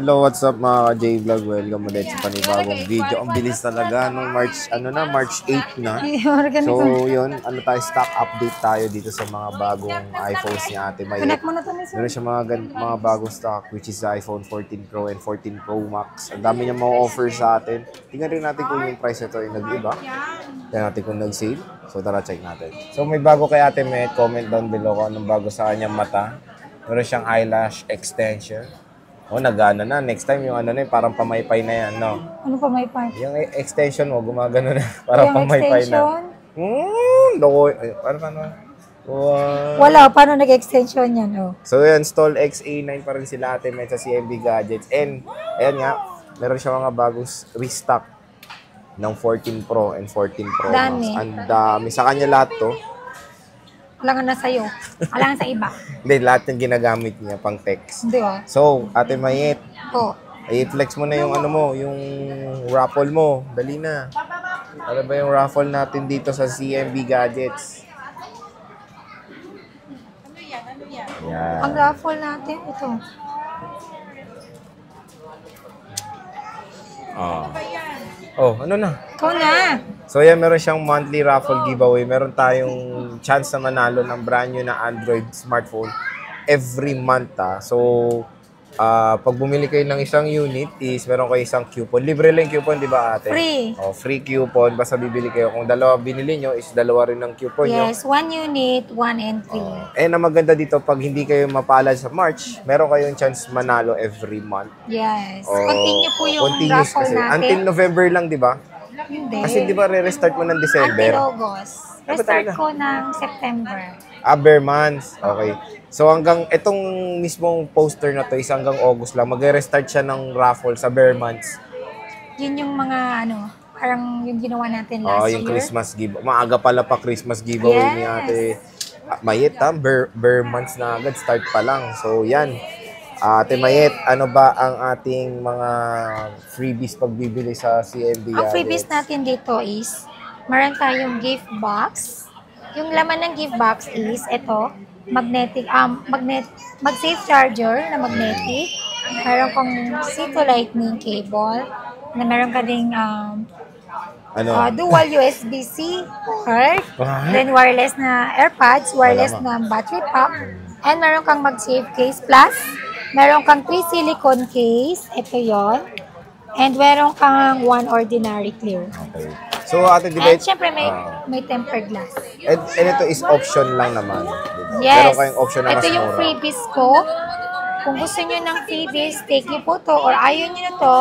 Hello, what's up mga ka-J-Vlog? Welcome ulit sa panibagong video. Ang bilis talaga, no? March 8 na. So, yun, stock update tayo dito sa mga bagong iPhones ni Ate May. Meron siya mga bagong stock, which is the iPhone 14 Pro and 14 Pro Max. Ang dami niya mga offer sa atin. Tingnan rin natin kung yung price nito ay nag-iba. Tingnan natin kung nag-sale. So, tara, check natin. So, may bago kay Ate May. Comment down below kung anong bago sa kanyang mata. Meron siyang eyelash extension. Nagana na. Next time, yung parang pamaypay na yan, no? Ano pamaypay? Yung extension mo, gumagano na. Parang pamaypay na. Loko. Paano? Wow. Wala. Paano nag-extension yan, oh? So, yan. Stall XA9 pa rin sila Ate Met sa CMB Gadgets. And, ayan nga, meron siya mga bagong restock ng 14 Pro and 14 Pro Max. Ang dami. Sa kanya lahat to. Wala nga na sa'yo. Wala nga sa iba. Hindi, lahat yung ginagamit niya pang text. Hindi ah. So, Ate Mayet. Oh. I-flex mo na yung yung raffle mo. Dali na. Ano ba yung raffle natin dito sa CMB Gadgets? Ano yan? Ang raffle natin, ito. Ano na? Ikaw na. So yan, meron siyang monthly raffle giveaway. Meron tayong chance na manalo ng brand new na Android smartphone every month. So, pag bumili kayo ng isang unit is meron kayo isang coupon. Libre lang coupon, di ba ate? Free. Free coupon. Basta bibili kayo. Kung dalawa binili nyo is dalawa rin ng coupon nyo. Yes, 1 unit, 1 entry. And ang maganda dito, pag hindi kayo mapalad sa March, meron kayong chance manalo every month. Yes. Continue po yung raffle kasi. natin. Until November lang, di ba? Hindi. Kasi di ba re-restart mo ng December? Until August. Restart ko ng September. Bare months. Okay. So hanggang itong mismong poster na to is hanggang August lang. Mag-restart siya ng raffle sa bare months. Yun yung mga parang yung ginawa natin last year. Yung Christmas giveaway. Maaga pala pa Christmas giveaway ni Ate Mayet. Bare months na agad. Start pa lang. So yan. Ate Mayet, ano ba ang ating mga freebies pagbibili sa CMB? Ang freebies natin dito is meron tayong gift box. Yung laman ng gift box is ito, magnetic, mag-safe charger na magnetic. Meron kang C2 lightning cable. Na meron ka ding dual USB-C port. Then wireless na AirPods, wireless na battery pack. And meron kang mag-save case plus. Meron kang 3 silicone case. Ito yon. And meron kang 1 ordinary clear. Okay. So, Ate Dibet, and syempre may tempered glass. And ito is option lang naman. Yes. Meron kayong option na mas ito yung mura. freebies ko. Kung gusto nyo ng freebies, take nyo po to. Or ayaw nyo na to,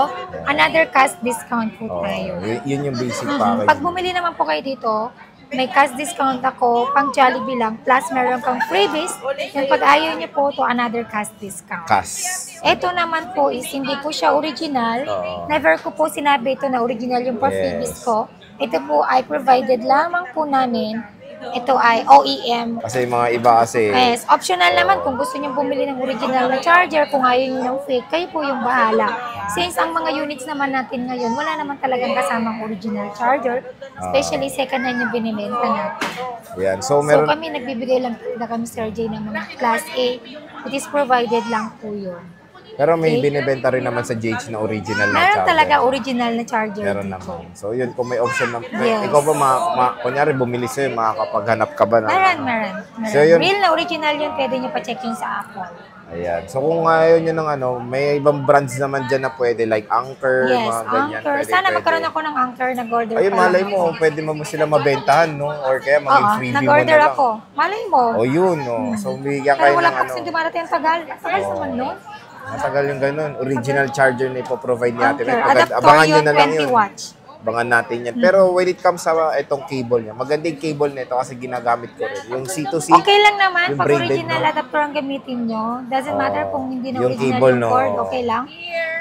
another cash discount po tayo. Yun yung basic package. Pag bumili naman po kayo dito, may cash discount ako, pang Jollibee lang, plus meron kang freebies. Yung pag ayaw nyo po to, another cash discount. Cash. Ito naman po is, hindi po siya original. Never ko po sinabi ito na original yung freebies ko. Ito po ay provided lamang po namin. Ito ay OEM. Kasi mga iba kasi... Yes, optional naman kung gusto niyo bumili ng original na charger, kung ayaw niyo ng fake, kayo po yung bahala. Since ang mga units naman natin ngayon, wala naman talagang kasamang original charger, especially second hand yung binibenta natin. Yan. So kami nagbibigay lang talaga kami Sir J ng mga class A. It is provided lang po yun. Pero may binibenta rin naman sa JH na original na meron charger. talaga original na charger. Meron naman. So yun, kung may option na... Yes. Ikaw ba, kunyari bumili sa'yo, makakapaghanap ka ba na... Meron. So, yun, real na original yun, pwede nyo pa-check yun sa Apple. Ayan. So kung ayaw nyo ng may ibang brands naman dyan na pwede, like Anchor, yes, mga ganyan. Anchor. Sana magkaroon ako ng Anchor, nag-order ayun, malay mo, pwede mo sila mabentahan, no? Or kaya maging freebie mo na lang. nag-order ako. Malay mo. Yun, no? So bigyan Pero kayo wala ng pa kasi dumarating ang tagal. Tagal naman nun. Matagal yung ganun. Original charger na ipoprovide ni Ate Met. Adapter Abangan nyo yun, na lang 20 yun. watts. Abangan natin yan. Pero when it comes sa itong cable niya, maganda yung cable nito kasi ginagamit ko rin. Yung C2C. Okay lang naman. Pag braided, original adapter ang gamitin nyo, doesn't matter kung hindi na yung original cable, yung cord, okay lang.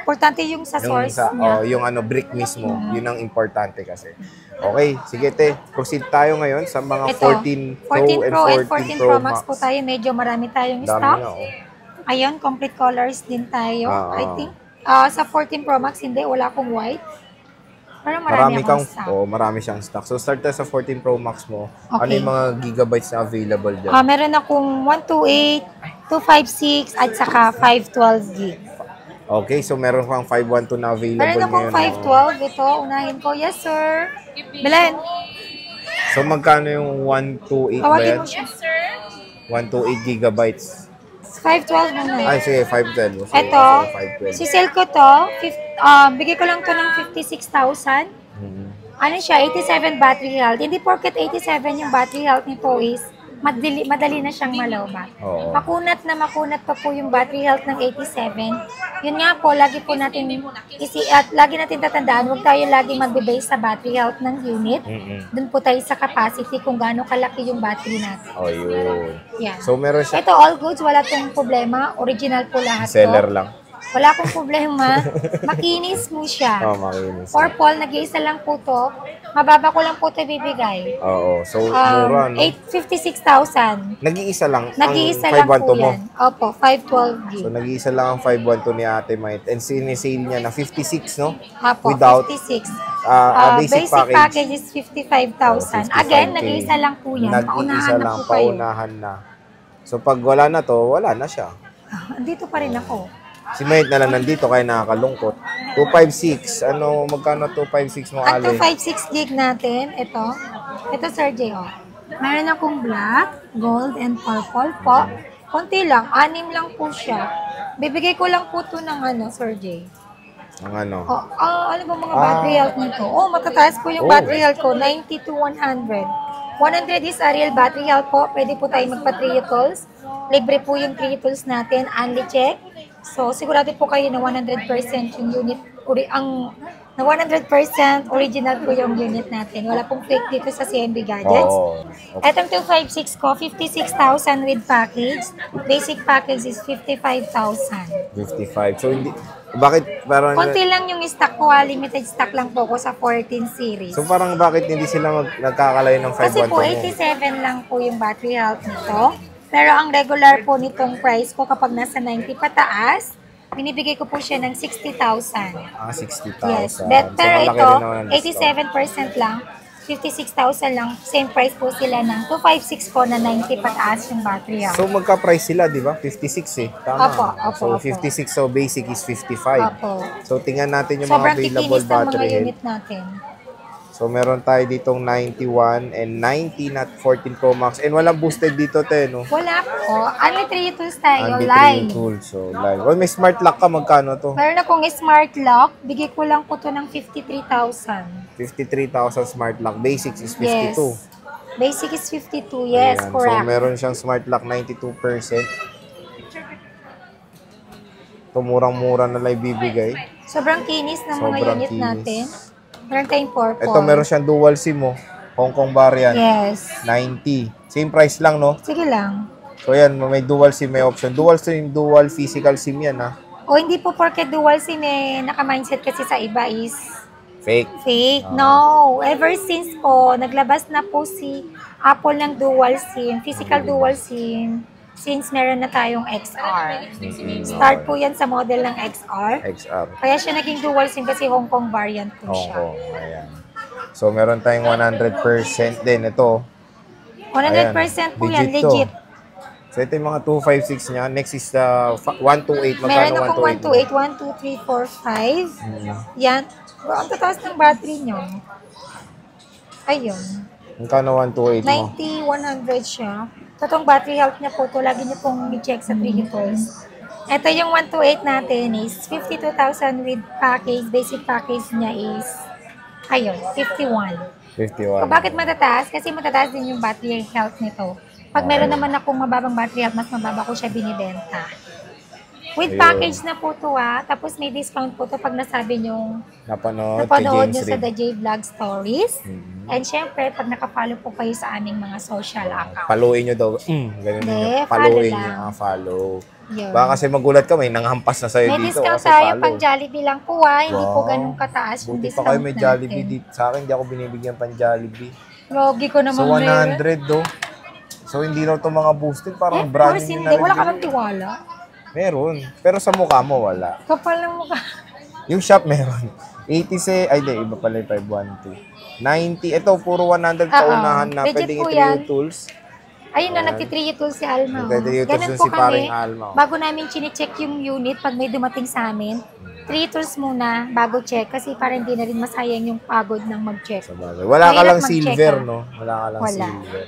Importante yung sa source niya. Yung brick mismo. Yun ang importante kasi. Okay, sige te. Proceed tayo ngayon sa mga 14 Pro and 14 Pro Max po tayo. Medyo marami tayong stock. Nga, ayun, complete colors din tayo. I think, sa 14 Pro Max, hindi, wala akong white. Pero marami akong stock. Marami siyang stock. So, start tayo sa 14 Pro Max mo. Okay. Ano yung mga gigabytes na available dyan? Meron akong 128, 256, at saka 512 gig. Okay, so meron kang 512 na available Meron akong ngayon. 512. Ito, unahin ko. Yes, sir. Belen, So magkano yung 128 ba tawagin yan? mo siya. 128 gigabytes. 512 muna. Ay, sige, 512. So, Ito, sige, 512. sisell ko to. Bigay ko lang to ng 56,000. Mhm. Ano siya, 87 battery health. Hindi porket 87 yung battery health nito is madali na siyang malobat. Oo. Makunat pa po yung battery health ng 87. Yun nga po, lagi po natin at lagi natin tatandaan, huwag tayo lagi magbe-base sa battery health ng unit. Mhm. Doon po tayo sa capacity kung gaano kalaki yung battery natin. Oh, yun. Yan. So meron siya. Ito, all goods, wala tong problema. Original po lahat to. Seller lang. Wala akong problema. Makinis mo siya. Oh, makinis. Purple, nag-iisa lang po to. Mababa ko lang po ito bibigay. Oo. So, mura, no? 56,000. Nag-iisa lang Nag-iisa ang lang po 512 mo. yan. Opo, 512 gig. So, nag-iisa lang ang 512 ni Ate Might. And sinisale niya na 56, no? Opo, Without 56. basic Basic package. package is 55,000. Again, nag-iisa lang po yan. Nag-iisa Paunahan na lang, po kayo. paunahan na. So, pag wala na to, wala na siya. Andito pa rin ako. Si Might na lang nandito, kaya nakakalungkot. 256. Ano, magkano 256 mo, Ang Ale? 256 gig natin, ito. Ito, Sir J, oh. Meron akong black, gold, and purple po. Konti lang, 6 lang po siya. Bibigay ko lang po to ng Sir J. Ang ano? Oh, ano ba mga battery health nito? Oh, matataas po yung battery health ko, 90 to 100. 100 is a real battery health po. Pwede po tayo magpa-triatools. Libre po yung triatools natin, only check. So, sigurado po kayo na 100% yung unit, na 100% original po yung unit natin. Wala pong fake dito sa CMB Gadgets. Oo. Etong 256 ko, 56,000 with package. Basic package is 55,000. 55. So, hindi, bakit parang, Konti lang yung stock ko, limited stock lang po ko sa 14 series. so parang bakit hindi sila nagkakalayo ng 512 Kasi po, mo? 87 lang po yung battery health nito. Pero ang regular po nitong price ko kapag nasa 90 pataas, binibigay ko po siya ng 60,000. 60,000. Yes. So, Pero malaki ito, rin naman ang discount. 87% lang. 56,000 lang. Same price po sila ng 256 po na 90 pataas yung battery health. So, magka-price sila, di ba? 56 eh. Tama. Opo, so, 56. So, basic is 55. Opo. So, tingnan natin yung Sobrang mga available kikinis ng mga battery health. unit natin. So, meron tayo ditong 91 and 90 not 14 Pro Max. And walang boosted dito, te, no? Wala po. Only 3 tools tayo. Andy Live. tools. So, live. Well, may smart lock ka. Magkano to? Meron akong smart lock. Bigay ko lang po to ng 53,000. 53,000 smart lock. Basics is 52. Yes. Basic is 52. Yes, Ayan. correct. So, meron siyang smart lock 92%. Ito, murang-mura na lang ibibigay. Sobrang kinis ng mga Sobrang unit kinis. natin. Meron tayong purple. Ito, meron siyang dual SIM, oh. Hong Kong variant. Yes. 90. Same price lang, no? Sige lang. So, yan, may dual SIM, may option. Dual SIM, dual physical SIM yan, ha? O hindi po porket dual SIM naka-mindset kasi sa iba is Fake. fake. No. Ever since po, naglabas na po si Apple ng dual SIM, physical dual SIM, since meron na tayong XR. Start po yan sa model ng XR. XR. Kaya siya naging dual SIM kasi Hong Kong variant po Hong siya. Kong. Ayan. So, meron tayong 100% din. Ito. 100% po yan, Legit to. legit. So, ito yung mga 256 niya. Next is the 128. Meron Magkano akong 128? 128, 1, 2, 3, 4, 5. Yan. Bro, ang tataas ng battery nyo. Ayun. Magkano 128 mo? 90, 100 siya. Totoong battery health niya po ito. Lagi niyo pong i-check sa 3 liters. Ito yung 128 natin is 52,000 with package. Basic package niya is, ayun, 51. 51. So, bakit matataas? Kasi matataas din yung battery health nito. Pag meron naman akong mababang battery health, mas mababa ko siya binibenta. With Ayun. package na po ito tapos may discount po ito pag nasabi nyo, Napanood kay napanood James nyo sa Reid. The J Vlog Stories. Mhm. And syempre, pag nakafollow po kayo sa aming mga social account. Paluin nyo daw. Ganun Hindi, nyo. follow Paluin lang. nyo. Follow. Yun. Baka kasi magulat ka, may nanghampas na sa'yo May dito. discount kasi tayo follow. pang Jollibee lang po hindi po Wow. ganun kataas yung Buti discount pa kayo may Jollibee natin. dito. Sa akin, di ako binibigyan pang Jollibee. Logi ko naman So, meron. 100 do. So, hindi raw ito mga boosted. Parang Of brand course, new hindi. na rin. Wala ka yun. bang tiwala? Meron. Pero sa mukha mo, wala. Kapal ng mukha. Yung shop meron. 80 ay di, iba pala yung 512. 90. Ito, puro 100 paunahan na. Legit Pwedeng po i-trio yan. tools. Ayun na, Ayan. nagtitriutol si Alma. Nagtitriutol Ganun si po paring kami. Alma. Bago namin chinecheck yung unit pag may dumating sa amin, triutils muna bago check kasi para hindi na rin masayang yung pagod ng mag-check. Sa bagay. Wala ka Mahirap lang mag-check, silver, ah. no? Wala ka lang Wala. silver.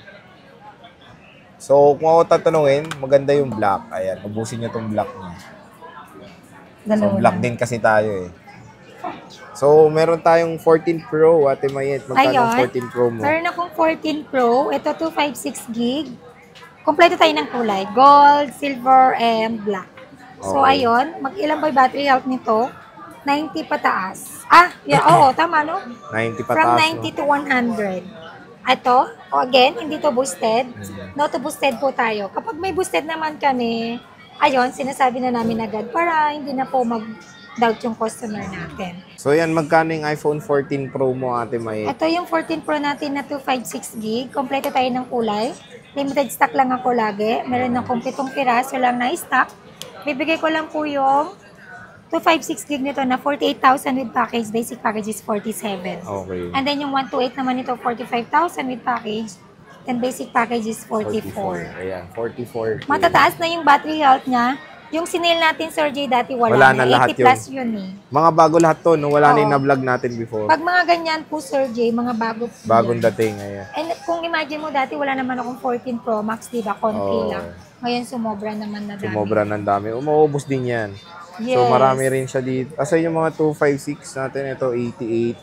So, kung ako tatanungin, maganda yung black. Ayan, ubusin nyo tong black niya. So, Dalawa black lang. din kasi tayo eh. So, meron tayong 14 Pro, Ate Mayet. Magkano ang Ayun. 14 Pro mo? Meron akong 14 Pro. Ito 256 gig. Kompleto tayo ng kulay. Gold, silver, and black. So, Okay. ayun. Mag-ilan ba yung battery health nito? 90 pataas. Ah, yeah, oo, tama no? 90 From pataas, 90 to 100. Ito, again, hindi to boosted. No to boosted po tayo. Kapag may boosted naman kami, ayun, sinasabi na namin agad para hindi na po mag-doubt yung customer natin. So, yan, magkano yung iPhone 14 Pro mo, Ate Mayet? Ito yung 14 Pro natin na 256 gig. Kompleto tayo ng kulay. Limited stock lang ako lagi. Meron akong 7 piraso lang na stock. Bibigay ko lang po yung 256 gig nito na 48,000 with package. Basic package is 47. Okay. And then yung 128 naman nito, 45,000 with package. Then basic package is 44. Ayan, 44. Matataas na yung battery health niya. Yung sinil natin, Sir J, dati Wala wala, na na. lahat 80 plus yun eh. Mga bago lahat to, no? Wala na yung Oo. na-vlog natin before. Pag mga ganyan po, Sir J, mga bago po Bagong yan. dating, ayan. And kung imagine mo, dati wala naman akong 14 Pro Max, di ba? Konti Oo. lang. Ngayon, sumobra naman na dami. Sumobra ng dami. Umuubos din yan. Yes. So, marami rin siya dito. Asa yung mga 256 natin, ito 88,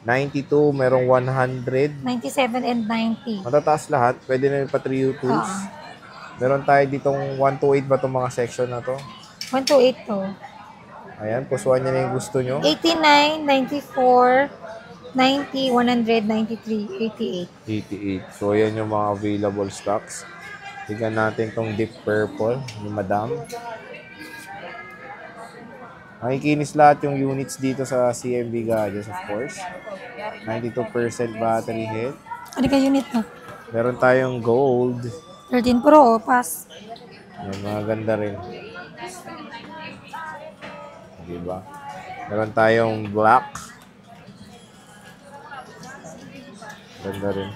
92, merong 100. 97 and 90. Matataas lahat. Pwede na yung pa 3 tools. Oo. Meron tayo ditong 128 ba itong mga section na to? 128 to. Ayan, pusuan niya na yung gusto nyo. 89, 94, 90, 100, 93, 88. 88. So, ayan yung mga available stocks. Tignan natin tong deep purple ni Madam. Makikinis lahat yung units dito sa CMB Gadgets, of course. 92% battery health. Ano ka unit na? Meron tayong gold. 13 Pro, pass. Yan, mga ganda rin. Diba? Meron tayong black. Ganda rin.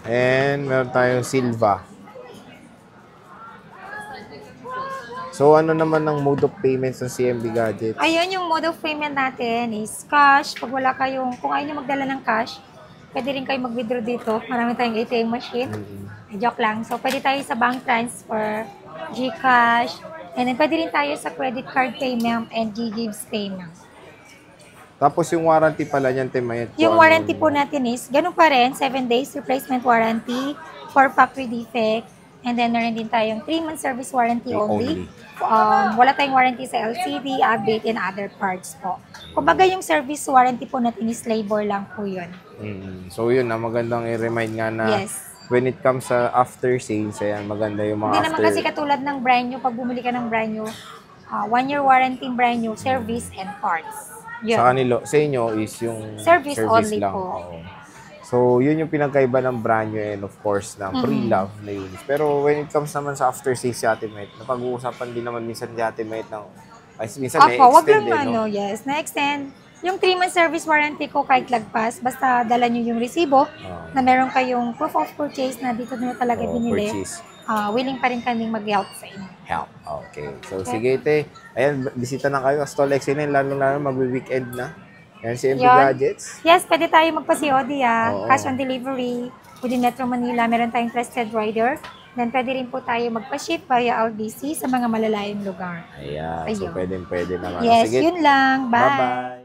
And meron tayong silver. So, ano naman ang mode of payments ng CMB Gadgets? Ayun, yung mode of payment natin is cash. Pag wala kayong, kung ayaw nyo magdala ng cash, pwede rin kayo mag-withdraw dito. Marami tayong ATM machine. Joke lang. So, pwede tayo sa bank transfer, GCash, and then pwede rin tayo sa credit card payment and GGives payment. Tapos yung warranty pala niyan, Temayet. Yung warranty po natin is, ganun pa rin, 7 days replacement warranty for factory defect. And then, meron din tayong 3-month service warranty only. Wala tayong warranty sa LCD, update, and other parts po. Kumbaga yung service warranty po natin is labor lang po yun. So yun na, magandang i-remind nga na Yes. when it comes sa after sales, ayan, maganda yung mga Hindi after. naman kasi katulad ng brand new, pag bumili ka ng brand new, 1-year warranty brand new, service and parts. Yun. Sa kanilo, sa inyo is yung Service only lang. po. Oo. So, yun yung pinagkaiba ng brand new and of course ng pre-love na units. Pero when it comes naman sa after sales si Ate Mayet, napag-uusapan din naman minsan ni Ate Mayet ng, ay minsan Wag na-extend lang no? yes, na-extend. Yung 3-month service warranty ko kahit lagpas, basta dala nyo yung resibo na meron kayong proof of purchase na dito nyo talaga binili. Purchase. Willing pa rin kaming mag-help sa inyo. Help. Okay. So, sige, te. Ayan, bisita na kayo. Stall Excellent, lalo-lalo mag-weekend na. Ayan, CMB Yun. Gadgets. Yes, pwede tayo magpa-COD Oo. cash on delivery. Within Metro Manila, meron tayong trusted rider. Then pwede rin po tayo magpa-ship via LBC sa mga malalayong lugar. Ayan. So, Ayun. pwede naman. Yes, Sige. yun lang. Bye! Bye-bye.